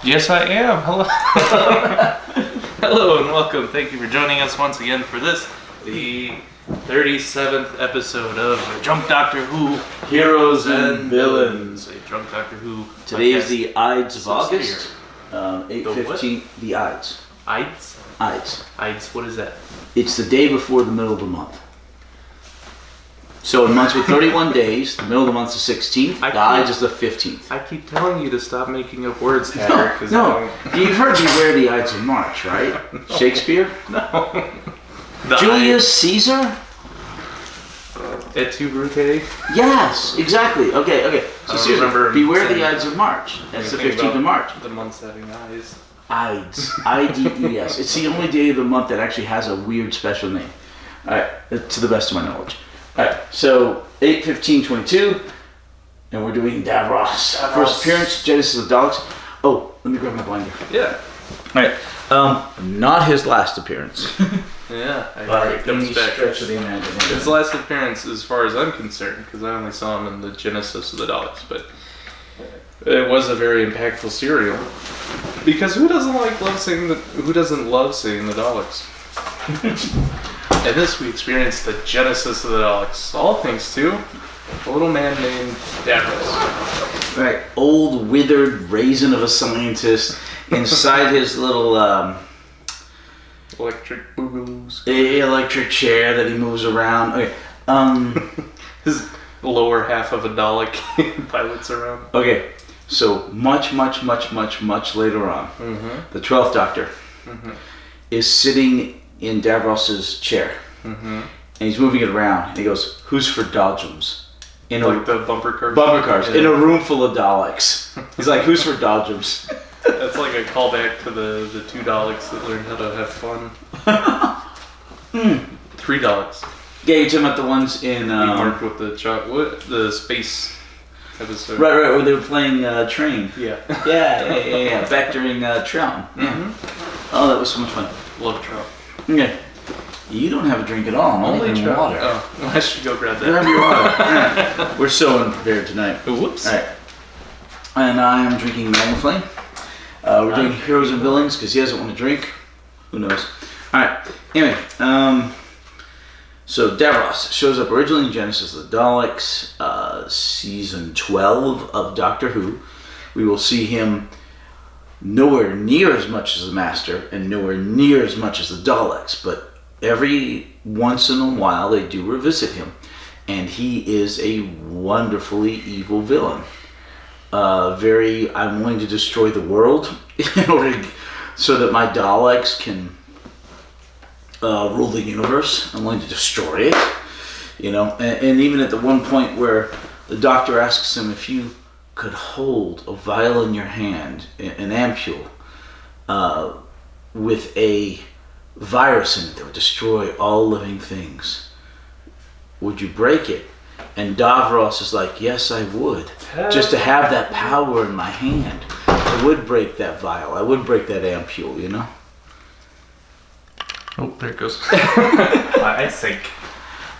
Yes, I am. Hello. Hello and welcome. Thank you for joining us once again for this, the 37th episode of Drunk Doctor Who Heroes and Villains. A Drunk Doctor Who. Today is the Ides of August. 8:15. The Ides. Ides? Ides. Ides. What is that? It's the day before the middle of the month. So in months with 31 days, the middle of the month is the 16th. The Ides is the 15th. I keep telling you to stop making up words, Hatter. No. You've heard Beware the Ides of March, right? Shakespeare? No. Julius Caesar? Et tu, Brute? Yes, exactly. Okay. So seriously, Beware the Ides of March. That's the 15th of March. The month's having eyes. Ides. I-D-E-S. It's the only day of the month that actually has a weird special name. Alright, to the best of my knowledge. Alright, so 8/15/22, and we're doing Davros. First appearance, Genesis of Daleks. Oh, let me grab my binder. Yeah. Alright, not his last appearance. Yeah, By any stretch of the imagination. His last appearance, as far as I'm concerned, because I only saw him in the Genesis of the Daleks, but it was a very impactful serial. Because who doesn't love seeing the Daleks? And this we experienced the Genesis of the Daleks, all thanks to a little man named Davros. Right, old withered raisin of a scientist inside his little Electric boogaloo's. Electric chair that he moves around. Okay, his lower half of a Dalek pilots around. Okay, so much later on, the 12th Doctor is sitting in Davros's chair, and he's moving it around, and he goes, "Who's for Dodgems?" Like the bumper cars? Bumper cars, in a room full of Daleks. He's like, "Who's for Dodgems?" That's like a callback to the two Daleks that learned how to have fun. 3 Daleks. Yeah, you're talking about the ones in... he worked with the space episode. Right, where they were playing Train. Yeah. Yeah. Back during Trout. Yeah. Oh, that was so much fun. Love Trout. Okay. You don't have a drink at all. I'm only only Trout. water. Oh, well, I should go grab that. Grab your water. Right. We're so unprepared tonight. Whoops. All right. And I am drinking Magnaflame. We're doing Heroes and Villains because he doesn't want to drink. Who knows? All right. Anyway, so Davros shows up originally in Genesis of the Daleks, season 12 of Doctor Who. We will see him nowhere near as much as the Master and nowhere near as much as the Daleks, but every once in a while they do revisit him, and he is a wonderfully evil villain. I'm willing to destroy the world in order so that my Daleks can rule the universe. I'm willing to destroy it, and even at the one point where the Doctor asks him if you could hold a vial in your hand, an ampule, with a virus in it that would destroy all living things, would you break it? And Davros is like, yes, I would. Just to have that power in my hand. I would break that vial. I would break that ampule, Oh, there it goes. I think.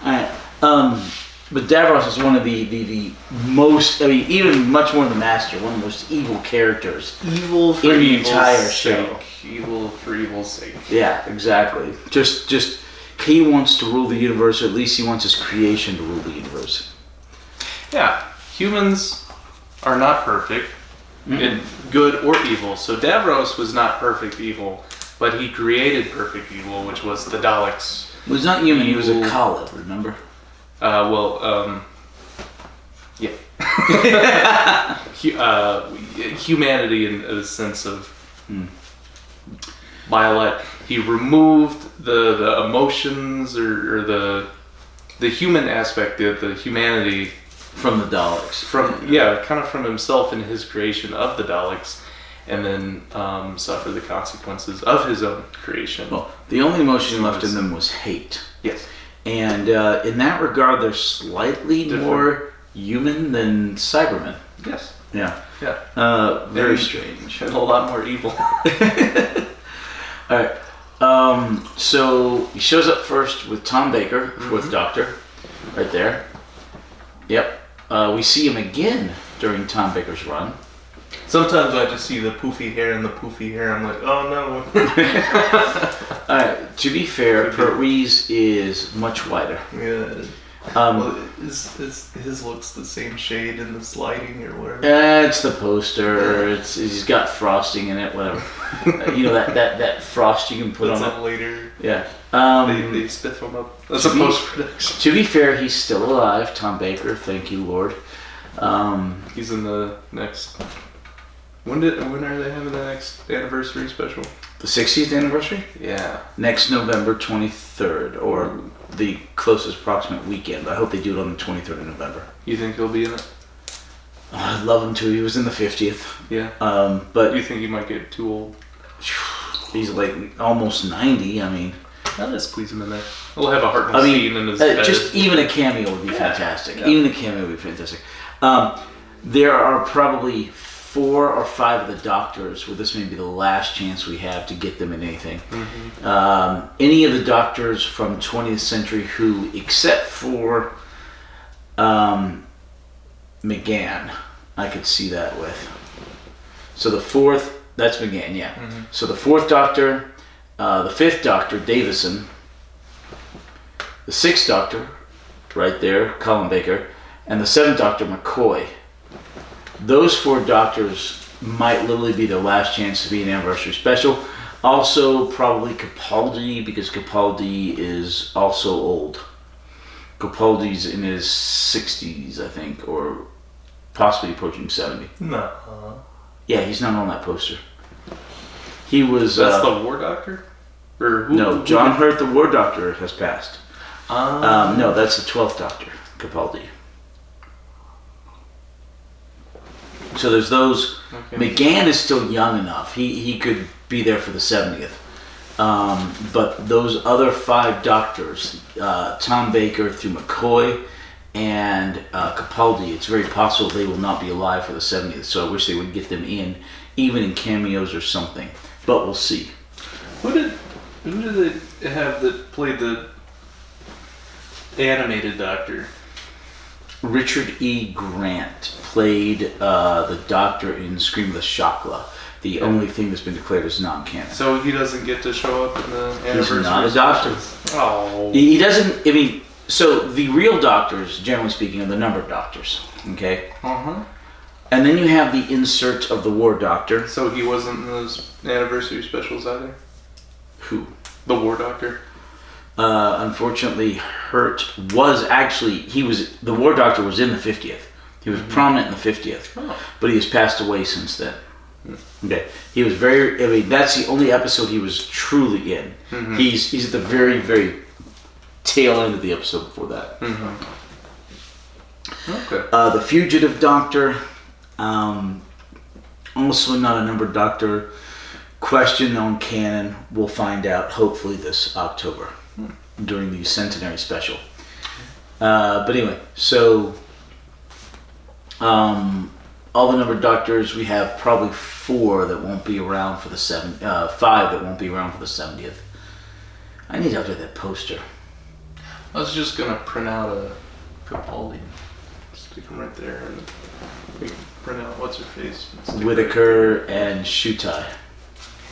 Alright. But Davros is one of the most, even much more than the Master, one of the most evil characters. Evil for in the evil's entire sake. show. Evil for evil's sake. Yeah, exactly. Just he wants to rule the universe, or at least he wants his creation to rule the universe. Yeah, humans are not perfect, in good or evil. So Davros was not perfect evil, but he created perfect evil, which was the Daleks. He was not human, he was a Khalid, remember? Yeah. Humanity in a sense of Violet. He removed the emotions or the human aspect of the humanity from the Daleks. Kind of from himself in his creation of the Daleks, and then suffer the consequences of his own creation. Well, the only emotion left in them was hate. Yes. And in that regard, they're slightly more human than Cybermen. Yes. Yeah. Yeah. Very strange. And a lot more evil. Alright. So he shows up first with Tom Baker, fourth Doctor, right there. Yep. We see him again during Tom Baker's run. Sometimes I just see the poofy hair and the poofy hair. I'm like, oh no. To be fair, Paris is much whiter. Yeah. Well, his looks the same shade in this lighting or whatever. It's the poster. He's got frosting in it. Whatever. That frost you can put That's on it later. Yeah. They spiff him up. That's a post production. To be fair, he's still alive. Tom Baker. Thank you, Lord. He's in the next. When are they having the next anniversary special? The 60th anniversary? Yeah. Next November 23rd, or the closest approximate weekend. I hope they do it on the 23rd of November. You think he'll be in it? Oh, I'd love him to. He was in the 50th. Yeah. But you think he might get too old? He's like almost 90. I mean, I'll just squeeze him in there. We'll have a Hartnell scene in his head. Just even a cameo would be fantastic. Yeah. Even a cameo would be fantastic. There are probably 4 or 5 of the Doctors where this may be the last chance we have to get them in anything. Mm-hmm. Any of the Doctors from 20th Century Who, except for McGann, I could see that with. So the 4th, that's McGann, yeah. Mm-hmm. So the 4th Doctor, the 5th Doctor, Davison, the 6th Doctor, right there, Colin Baker, and the 7th Doctor, McCoy. Those 4 Doctors might literally be their last chance to be an anniversary special. Also, probably Capaldi, because Capaldi is also old. Capaldi's in his 60s, I think, or possibly approaching 70. No. Yeah, he's not on that poster. He was... That's the War Doctor? Or who? No, John Hurt, the War Doctor, has passed. No, that's the 12th Doctor, Capaldi. So there's those. Okay. McGann is still young enough. He could be there for the 70th. But those other 5 Doctors, Tom Baker through McCoy and Capaldi, it's very possible they will not be alive for the 70th. So I wish they would get them in, even in cameos or something. But we'll see. Who did they have that played the animated Doctor? Richard E. Grant played the Doctor in Scream of the Shakla. The only thing that's been declared as non-canon. So he doesn't get to show up in the anniversary. He's not a Doctor. Oh. He doesn't. I mean, so the real Doctors, generally speaking, are the numbered Doctors. Okay. And then you have the insert of the War Doctor. So he wasn't in those anniversary specials either. Who? The War Doctor. Unfortunately, Hurt was actually, the War Doctor was in the 50th. He was prominent in the 50th, but he has passed away since then. Okay, he was that's the only episode he was truly in. Mm-hmm. He's at the very, very tail end of the episode before that. Mm-hmm. Okay. The Fugitive Doctor, also not a numbered Doctor. Question on canon, we'll find out hopefully this October during the centenary special. But anyway, so all the numbered Doctors, we have probably 4 that won't be around for the 5 that won't be around for the 70th. I need to update that poster. I was just gonna print out a Capaldi, stick him right there, and we can print out what's her face. Whitaker and Shutai.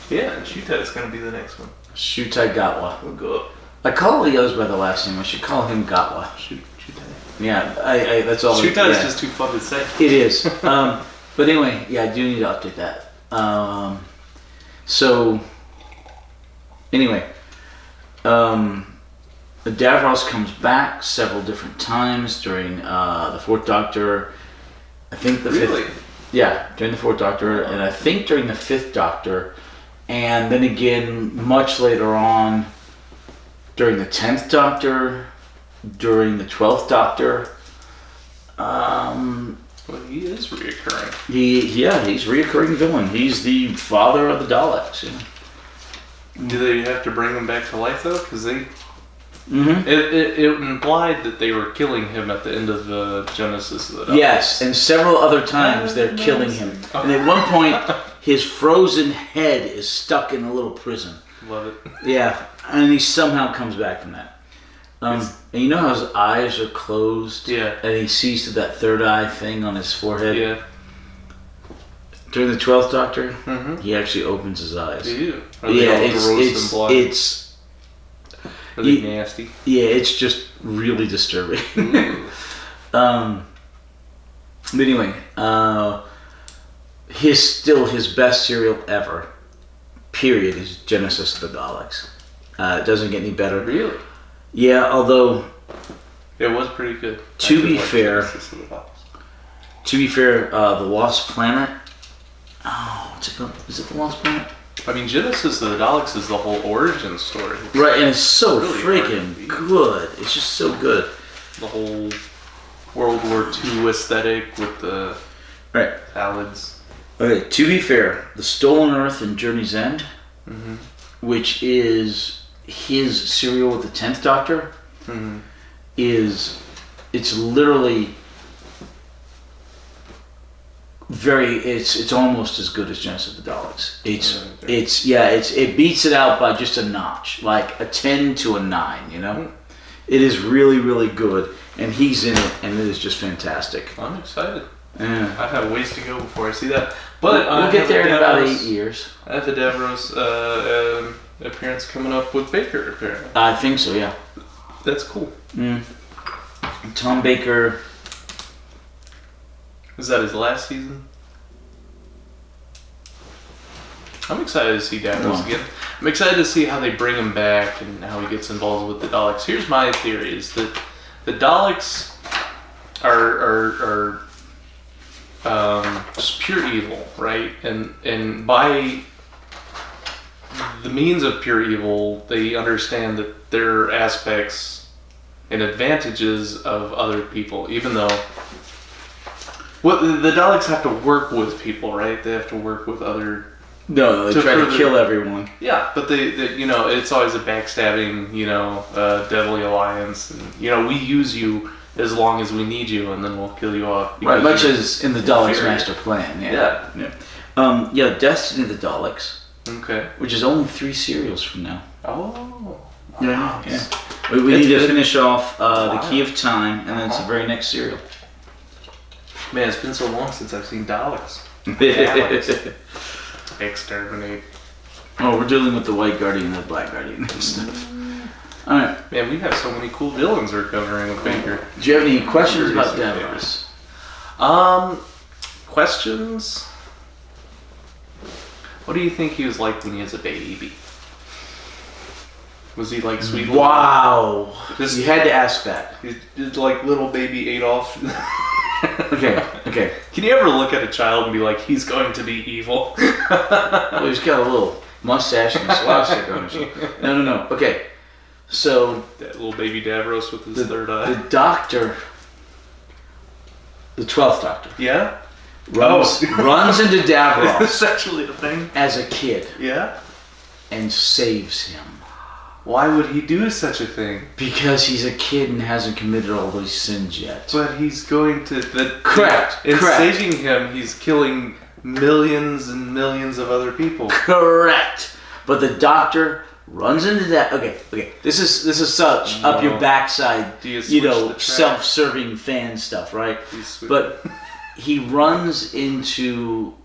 Yeah, and Shutai's gonna be the next one. Shutai Gatwa. We'll go up. I call Leo's by the last name. I should call him Gatwa. Shutai. Yeah, I that's all. Shutai is just too fun to say. It is. But anyway, yeah, I do need to update that. So anyway, the Davros comes back several different times during the 4th Doctor. I think the 5th. Yeah, during the 4th Doctor, and I think during the 5th Doctor, and then again much later on during the 10th Doctor, during the 12th Doctor. Well, he is reoccurring. He's reoccurring villain. He's the father of the Daleks. Yeah. Do they have to bring him back to life though? Because they. Mm-hmm. It implied that they were killing him at the end of the Genesis of the Daleks. Yes, and several other times they're killing him. And at one point, his frozen head is stuck in a little prison. Love it. Yeah, and he somehow comes back from that. And you know how his eyes are closed? Yeah. And he sees through that third eye thing on his forehead? Yeah. During the 12th Doctor, Mm-hmm. he actually opens his eyes. Do you? Are they all gross and blind? Are they nasty? Yeah, it's just really disturbing. But anyway, his best serial ever, period, is Genesis of the Daleks. It doesn't get any better. Really? Yeah, although it was pretty good. To be fair, the Lost Planet. Oh, what's it called? Is it the Lost Planet? I mean, Genesis of the Daleks is the whole origin story. Right, and it's so really freaking good. It's just so good. The whole World War II aesthetic with the ballads. Okay, to be fair, The Stolen Earth and Journey's End, which is his serial with the 10th Doctor, it's literally it's almost as good as Genesis of the Daleks. It beats it out by just a notch, like a 10 to a 9, you know? It is really, really good, and he's in it, and it is just fantastic. I'm excited. Yeah. I have ways to go before I see that. But we'll get there in about 8 years. I have the Davros appearance coming up with Baker, apparently. I think so, yeah. That's cool. Tom Baker. Is that his last season? I'm excited to see Davros again. I'm excited to see how they bring him back and how he gets involved with the Daleks. Here's my theory: is that the Daleks are just pure evil, right? And by the means of pure evil, they understand that there are aspects and advantages of other people, even though the Daleks have to work with people, right? They have to work with other. No, they try to kill everyone. Yeah, but they it's always a backstabbing, deadly alliance, and we use you as long as we need you, and then we'll kill you off. Right, much as in the Daleks master plan. Yeah. Destiny of the Daleks. Okay. Which is only 3 serials from now. Oh. Yeah. We need to finish off the Key of Time, and then it's the very next serial. Man, it's been so long since I've seen Daleks. Exterminate. Oh, we're dealing with the White Guardian and the Black Guardian and stuff. Alright. Man, we have so many cool villains we're covering with Baker. Do you have any questions about Davros? Questions? What do you think he was like when he was a baby? Was he like sweet? Wow! You had to ask that. He's like little baby Adolf. Okay. Can you ever look at a child and be like, he's going to be evil? Well, he's got a little mustache and a swastika on his shoulder. No. Okay. So that little baby Davros with his third eye. The Doctor, the 12th Doctor. Yeah? Runs into Davros. That's actually the thing. As a kid. Yeah? And saves him. Why would he do such a thing? Because he's a kid and hasn't committed all those sins yet. But he's going to... Correct. In saving him, he's killing millions and millions of other people. Correct. But the Doctor runs into that... Okay. This is such up your backside, self-serving fan stuff, right? But he runs into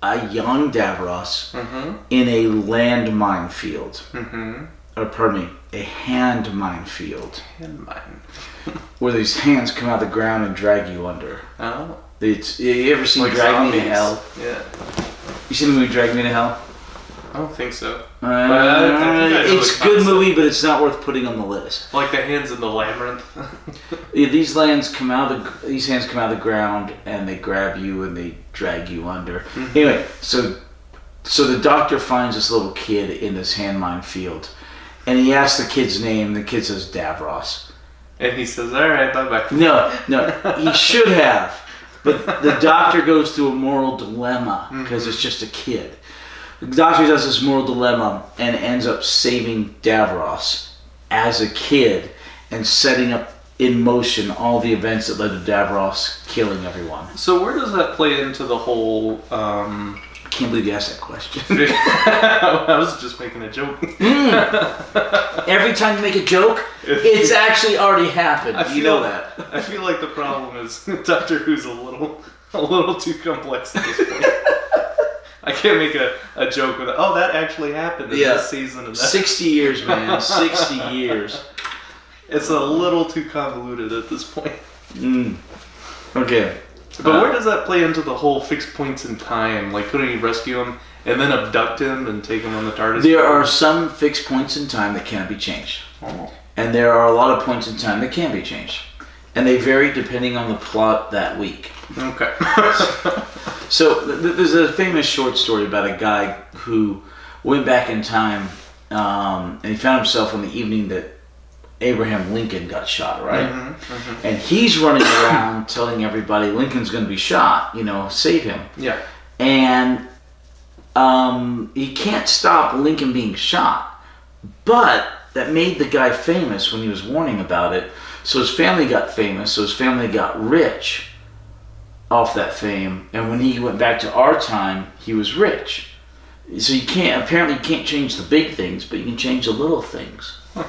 a young Davros in a landmine field. A hand minefield. Where these hands come out of the ground and drag you under. Oh. You ever seen Drag Me to Hell? Yeah. You seen the movie Drag Me to Hell? I don't think so. It's a good movie, but it's not worth putting on the list. Like the hands in the labyrinth. These hands come out of the ground and they grab you and they drag you under. Anyway, so the Doctor finds this little kid in this hand mine field. And he asks the kid's name, the kid says Davros. And he says, alright, bye-bye. No, he should have. But the Doctor goes through a moral dilemma, because it's just a kid. The Doctor does this moral dilemma and ends up saving Davros as a kid and setting up in motion all the events that led to Davros killing everyone. So where does that play into the whole... I can't believe you asked that question. I was just making a joke. Every time you make a joke, it's actually already happened. You know that. I feel like the problem is Doctor Who's a little too complex at this point. I can't make a joke with, oh, that actually happened in this season. And that. 60 years, man. 60 years. It's a little too convoluted at this point. Okay. But where does that play into the whole fixed points in time? Like, couldn't he rescue him and then abduct him and take him on the TARDIS? There are some fixed points in time that can't be changed. Oh. And there are a lot of points in time that can be changed. And they vary depending on the plot that week. Okay. So there's a famous short story about a guy who went back in time and he found himself on the evening that Abraham Lincoln got shot, right? And he's running around telling everybody Lincoln's going to be shot, save him. Yeah. And he can't stop Lincoln being shot. But that made the guy famous when he was warning about it. So his family got famous, so his family got rich off that fame. And when he went back to our time, he was rich. So you can't change the big things, but you can change the little things. Huh.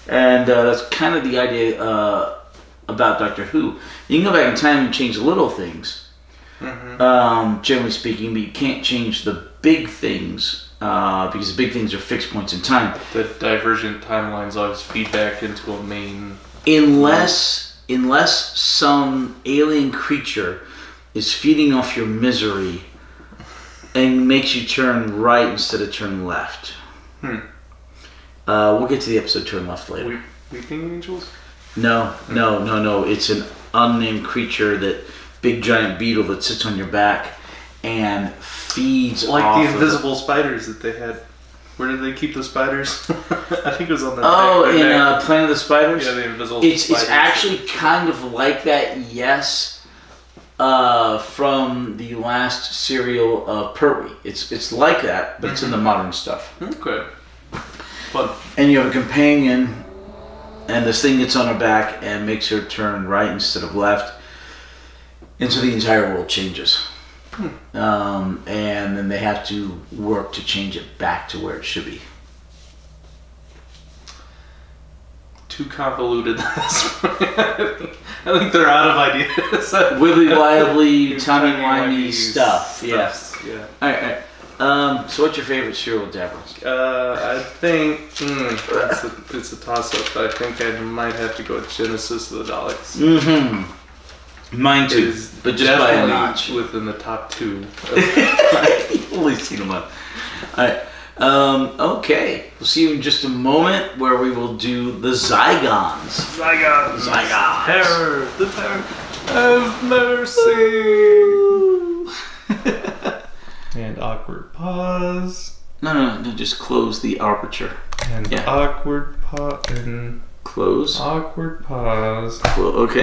And that's kind of the idea about Doctor Who. You can go back in time and change the little things, generally speaking, but you can't change the big things because the big things are fixed points in time. The divergent timelines always feed back into a main... Unless some alien creature is feeding off your misery and makes you turn right instead of turn left. We'll get to the episode Turn Left later. Weeping Angels? No. It's an unnamed creature, that big giant beetle that sits on your back and feeds like off the invisible spiders that they had. Where did they keep the spiders? I think it was on the Planet of the Spiders? Yeah, the invisible spiders. It's actually kind of like that, yes, from the last serial of Pertwee. It's like that, but it's in the modern stuff. Okay. Fun. And you have a companion, and this thing gets on her back and makes her turn right instead of left, and so the entire world changes. And then they have to work to change it back to where it should be. Too convoluted at this point. I think they're out of ideas. Wibbly wobbly, timey-wimey stuff. Yes. Yeah. Alright. So what's your favorite serial, Davros? I think it's a toss-up. I think I might have to go with Genesis of the Daleks. Mine too, but just by a notch. Within the top two. Only seen them one. Alright. Okay. We'll see you in just a moment where we will do the Zygons. Zygons. Terror. The terror of mercy. And awkward pause. No. Just close the aperture. And awkward pause. And close. Awkward pause. Okay.